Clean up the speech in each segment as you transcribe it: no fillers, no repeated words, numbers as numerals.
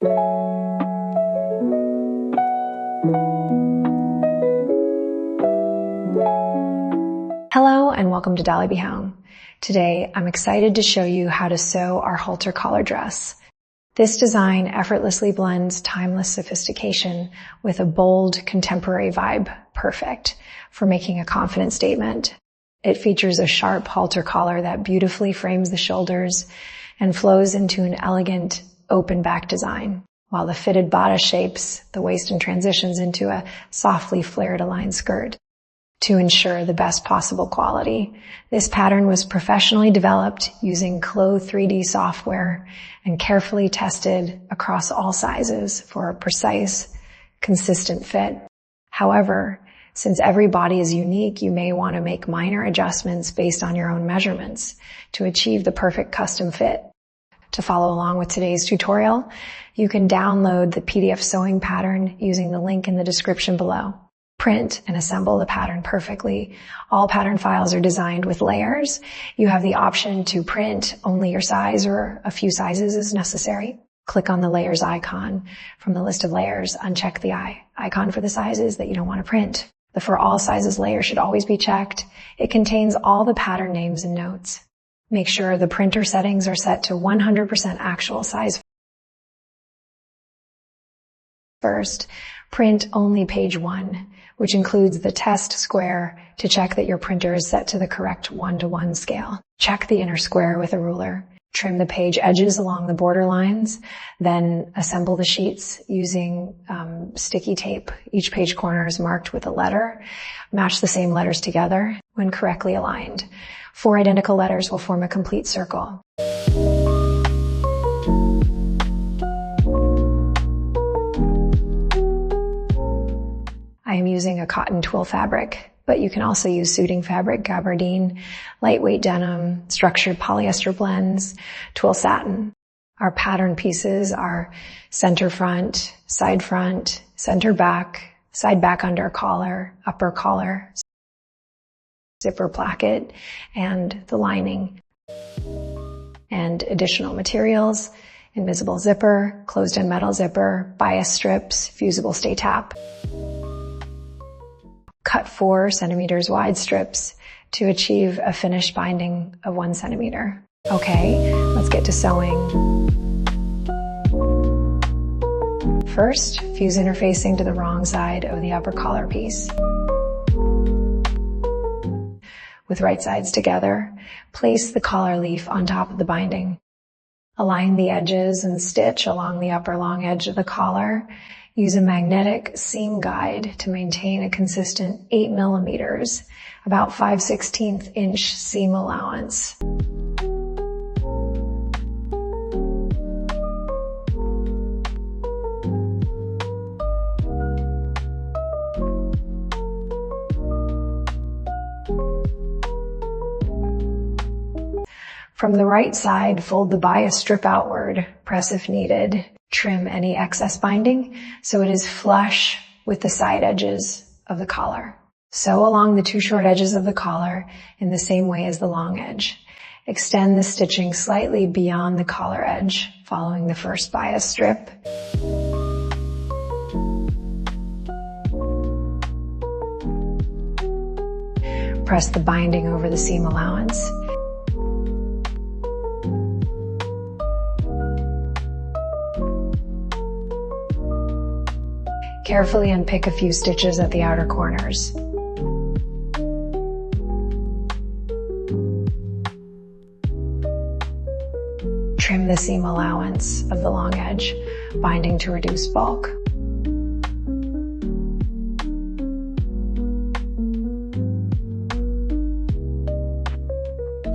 Hello and welcome to Dolly Behown. Today I'm excited to show you how to sew our halter collar dress. This design effortlessly blends timeless sophistication with a bold contemporary vibe, perfect for making a confident statement. It features a sharp halter collar that beautifully frames the shoulders and flows into an elegant open back design, while the fitted bodice shapes the waist and transitions into a softly flared aligned skirt. To ensure the best possible quality, this pattern was professionally developed using Clo 3D software and carefully tested across all sizes for a precise, consistent fit. However, since every body is unique, you may want to make minor adjustments based on your own measurements to achieve the perfect custom fit. To follow along with today's tutorial, you can download the PDF sewing pattern using the link in the description below. Print and assemble the pattern perfectly. All pattern files are designed with layers. You have the option to print only your size or a few sizes as necessary. Click on the layers icon from the list of layers. Uncheck the icon for the sizes that you don't want to print. The for all sizes layer should always be checked. It contains all the pattern names and notes. Make sure the printer settings are set to 100% actual size. First, print only page 1, which includes the test square to check that your printer is set to the correct 1:1 scale. Check the inner square with a ruler. Trim the page edges along the border lines, then assemble the sheets using sticky tape. Each page corner is marked with a letter. Match the same letters together when correctly aligned. 4 identical letters will form a complete circle. I am using a cotton twill fabric, but you can also use suiting fabric, gabardine, lightweight denim, structured polyester blends, twill satin. Our pattern pieces are center front, center back, side back under collar, upper collar, zipper placket, and the lining. And additional materials: invisible zipper, closed-end metal zipper, bias strips, fusible stay tap. Cut 4 centimeters wide strips to achieve a finished binding of 1 centimeter. Okay, let's get to sewing. First, fuse interfacing to the wrong side of the upper collar piece. With right sides together, place the collar leaf on top of the binding. Align the edges and stitch along the upper long edge of the collar. Use a magnetic seam guide to maintain a consistent 8 millimeters, about 5/16 inch seam allowance. From the right side, fold the bias strip outward, press if needed. Trim any excess binding so it is flush with the side edges of the collar. Sew along the 2 short edges of the collar in the same way as the long edge. Extend the stitching slightly beyond the collar edge, following the first bias strip. Press the binding over the seam allowance. Carefully unpick a few stitches at the outer corners. Trim the seam allowance of the long edge, binding to reduce bulk.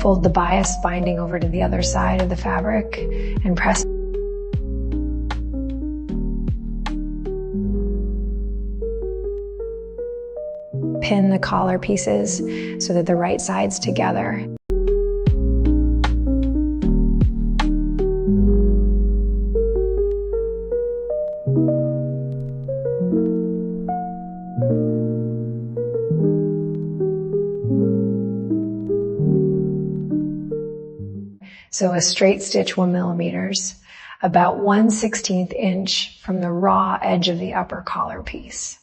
Fold the bias binding over to the other side of the fabric and press. Pin the collar pieces so that the right side's together. So a straight stitch 1 millimeters. about 1/16 inch from the raw edge of the upper collar piece.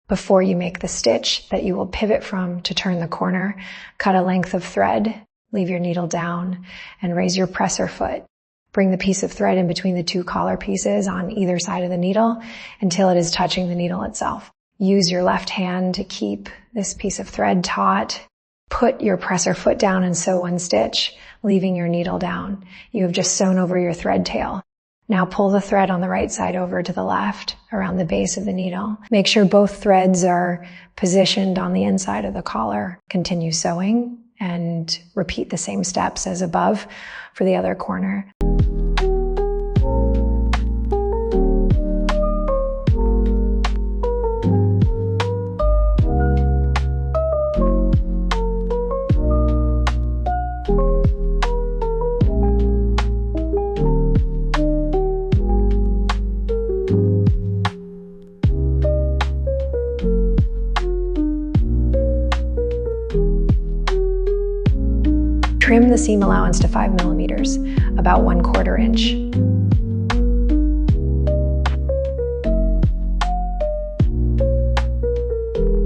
Before you make the stitch that you will pivot from to turn the corner, cut a length of thread, leave your needle down, and raise your presser foot. Bring the piece of thread in between the two collar pieces on either side of the needle until it is touching the needle itself. Use your left hand to keep this piece of thread taut. Put your presser foot down and sew one stitch, leaving your needle down. You have just sewn over your thread tail. Now pull the thread on the right side over to the left around the base of the needle. Make sure both threads are positioned on the inside of the collar. Continue sewing and repeat the same steps as above for the other corner. Trim the seam allowance to 5 millimeters, about 1/4 inch.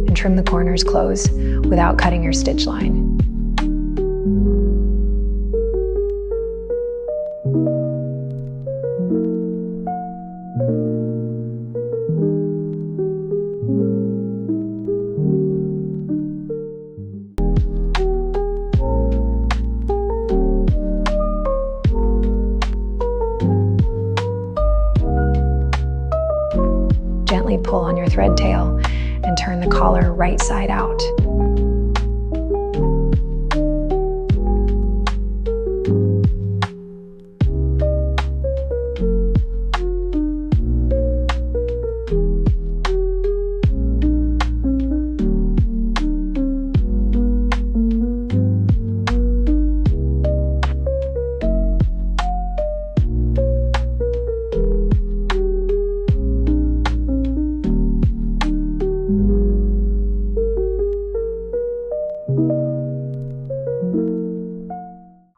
And trim the corners close without cutting your stitch line. Gently pull on your thread tail and turn the collar right side out.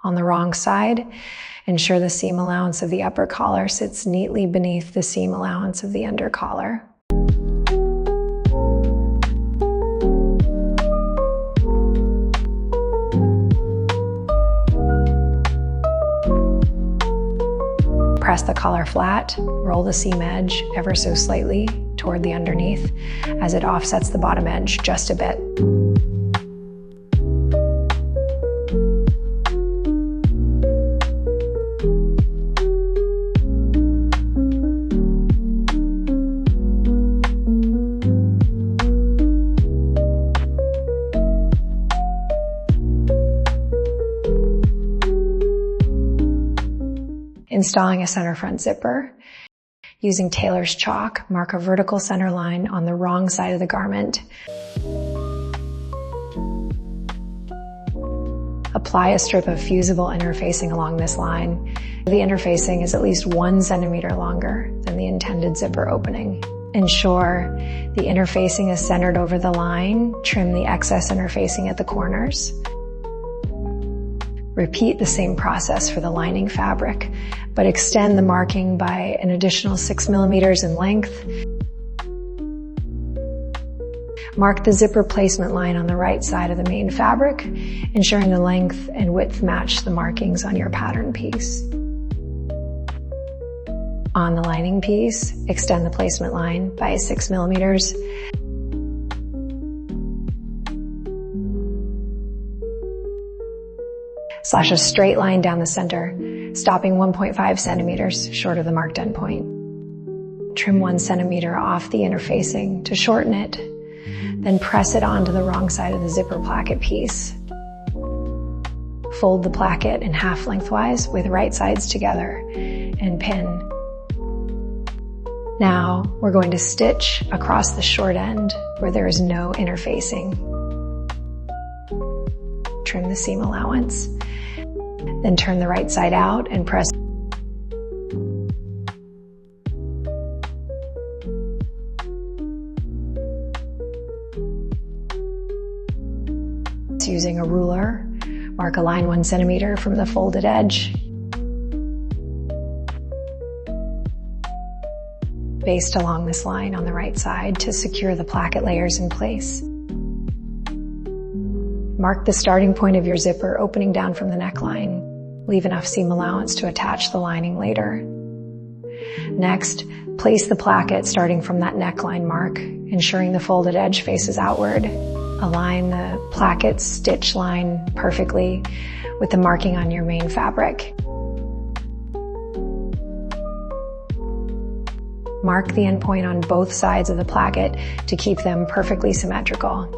On the wrong side, ensure the seam allowance of the upper collar sits neatly beneath the seam allowance of the under collar. Press the collar flat, roll the seam edge ever so slightly toward the underneath as it offsets the bottom edge just a bit. Installing a center front zipper. Using tailor's chalk, mark a vertical center line on the wrong side of the garment. Apply a strip of fusible interfacing along this line. The interfacing is at least 1 centimeter longer than the intended zipper opening. Ensure the interfacing is centered over the line. Trim the excess interfacing at the corners. Repeat the same process for the lining fabric, but extend the marking by an additional 6 millimeters in length. Mark the zipper placement line on the right side of the main fabric, ensuring the length and width match the markings on your pattern piece. On the lining piece, extend the placement line by 6 millimeters. Slash a straight line down the center, stopping 1.5 centimeters short of the marked endpoint. Trim 1 centimeter off the interfacing to shorten it, then press it onto the wrong side of the zipper placket piece. Fold the placket in half lengthwise with right sides together and pin. Now we're going to stitch across the short end where there is no interfacing. Trim the seam allowance. Then turn the right side out and press. Using a ruler, mark a line 1 centimeter from the folded edge. based along this line on the right side to secure the placket layers in place. Mark the starting point of your zipper opening down from the neckline. Leave enough seam allowance to attach the lining later. Next, place the placket starting from that neckline mark, ensuring the folded edge faces outward. Align the placket stitch line perfectly with the marking on your main fabric. Mark the endpoint on both sides of the placket to keep them perfectly symmetrical.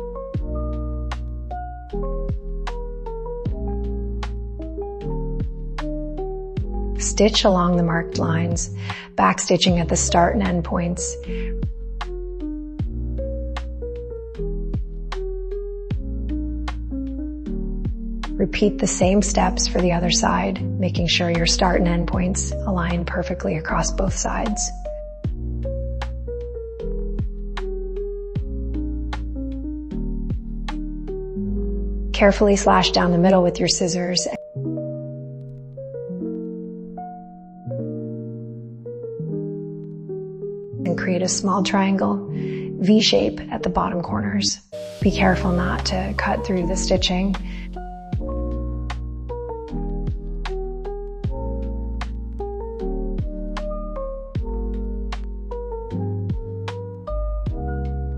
Stitch along the marked lines, backstitching at the start and end points. Repeat the same steps for the other side, making sure your start and end points align perfectly across both sides. Carefully slash down the middle with your scissors. And create a small triangle, V shape at the bottom corners. Be careful not to cut through the stitching.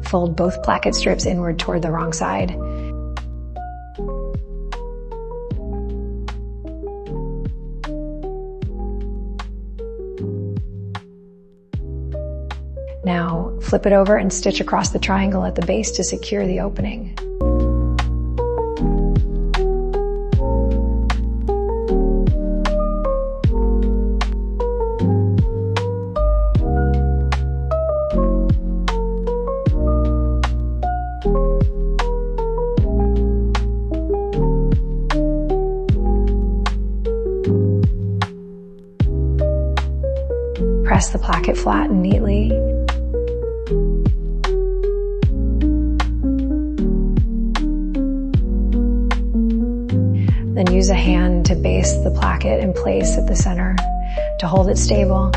Fold both placket strips inward toward the wrong side. Now, flip it over and stitch across the triangle at the base to secure the opening. Press the placket flat and neatly. Then use a hand to base the placket in place at the center to hold it stable.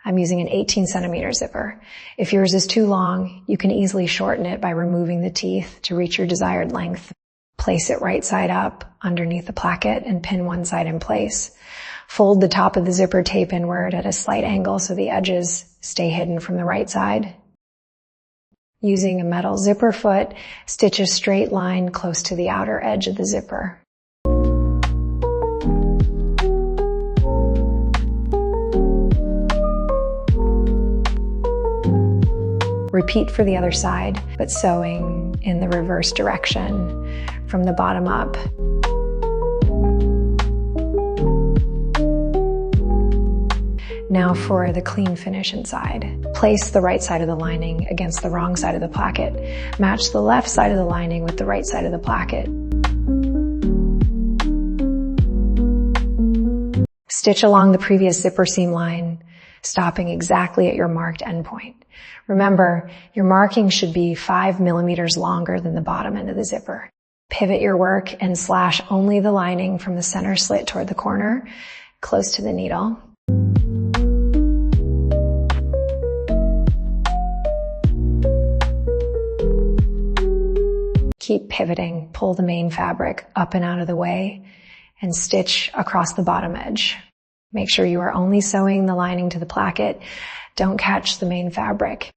I'm using an 18 centimeter zipper. If yours is too long, you can easily shorten it by removing the teeth to reach your desired length. Place it right side up underneath the placket and pin one side in place. Fold the top of the zipper tape inward at a slight angle so the edges stay hidden from the right side. Using a metal zipper foot, stitch a straight line close to the outer edge of the zipper. Repeat for the other side, but sewing in the reverse direction from the bottom up. Now for the clean finish inside. Place the right side of the lining against the wrong side of the placket. Match the left side of the lining with the right side of the placket. Stitch along the previous zipper seam line, stopping exactly at your marked endpoint. Remember, your marking should be 5 millimeters longer than the bottom end of the zipper. Pivot your work and slash only the lining from the center slit toward the corner, close to the needle. Keep pivoting, pull the main fabric up and out of the way, and stitch across the bottom edge. Make sure you are only sewing the lining to the placket. Don't catch the main fabric.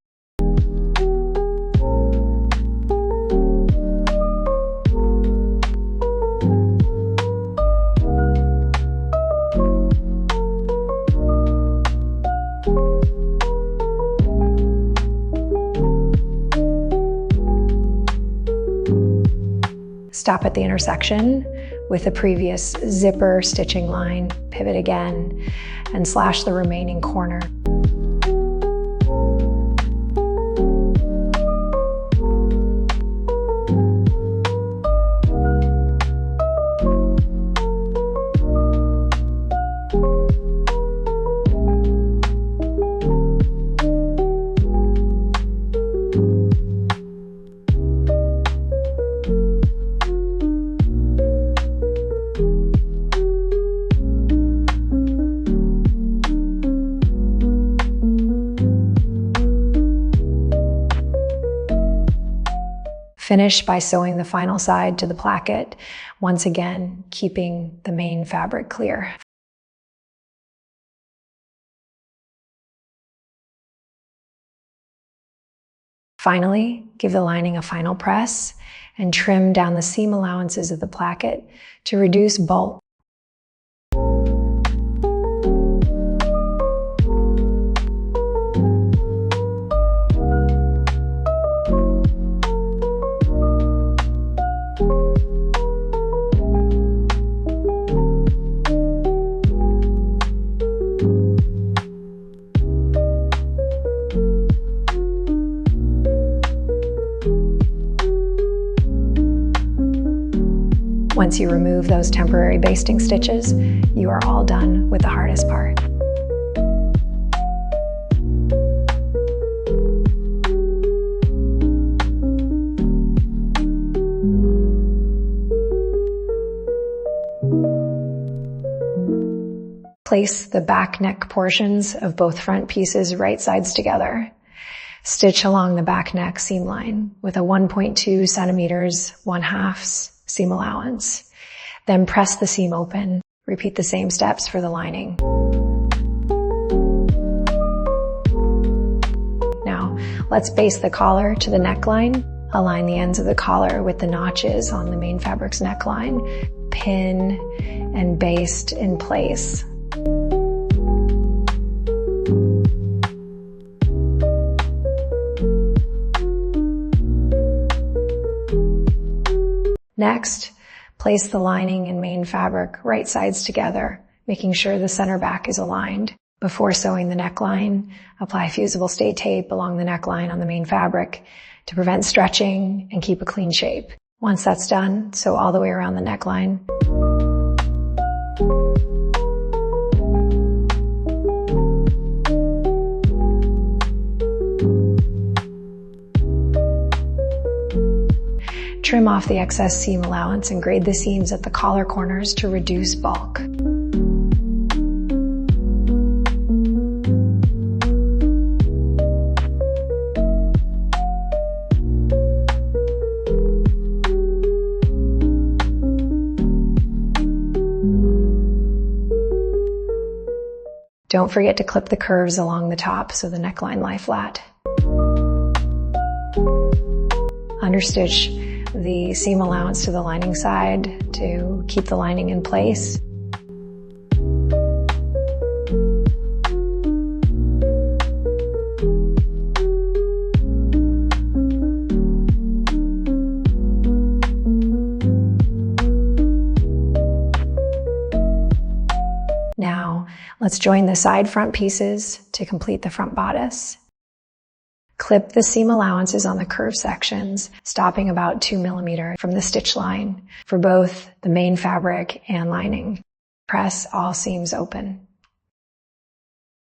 Stop at the intersection with the previous zipper stitching line, pivot again, and slash the remaining corner. Finish by sewing the final side to the placket, once again keeping the main fabric clear. Finally, give the lining a final press and trim down the seam allowances of the placket to reduce bulk. Once you remove those temporary basting stitches, you are all done with the hardest part. Place the back neck portions of both front pieces right sides together. Stitch along the back neck seam line with a 1.2 centimeters 1/2 seam allowance. Then press the seam open. Repeat the same steps for the lining. Now, let's baste the collar to the neckline. Align the ends of the collar with the notches on the main fabric's neckline. Pin and baste in place. Next, place the lining and main fabric right sides together, making sure the center back is aligned. Before sewing the neckline, apply fusible stay tape along the neckline on the main fabric to prevent stretching and keep a clean shape. Once that's done, sew all the way around the neckline. Trim off the excess seam allowance and grade the seams at the collar corners to reduce bulk. Don't forget to clip the curves along the top so the neckline lie flat. Understitch the seam allowance to the lining side to keep the lining in place. Now, let's join the side front pieces to complete the front bodice. Clip the seam allowances on the curved sections, stopping about 2 millimeters from the stitch line for both the main fabric and lining. Press all seams open.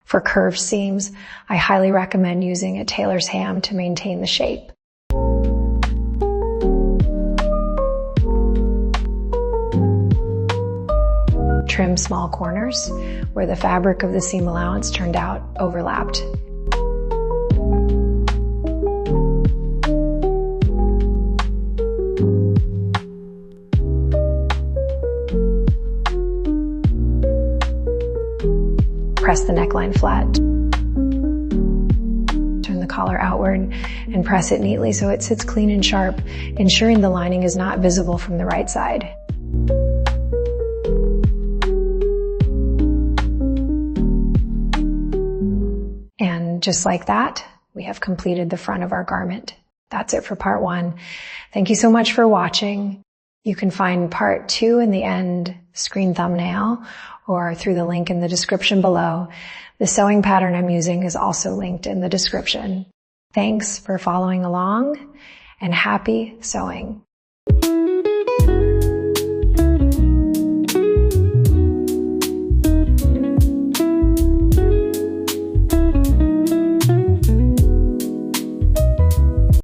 For curved seams, I highly recommend using a tailor's ham to maintain the shape. Trim small corners where the fabric of the seam allowance turned out overlapped. Press the neckline flat. Turn the collar outward and press it neatly so it sits clean and sharp, ensuring the lining is not visible from the right side. And just like that, we have completed the front of our garment. That's it for part 1. Thank you so much for watching. You can find part 2 in the end screen thumbnail or through the link in the description below. The sewing pattern I'm using is also linked in the description. Thanks for following along and happy sewing.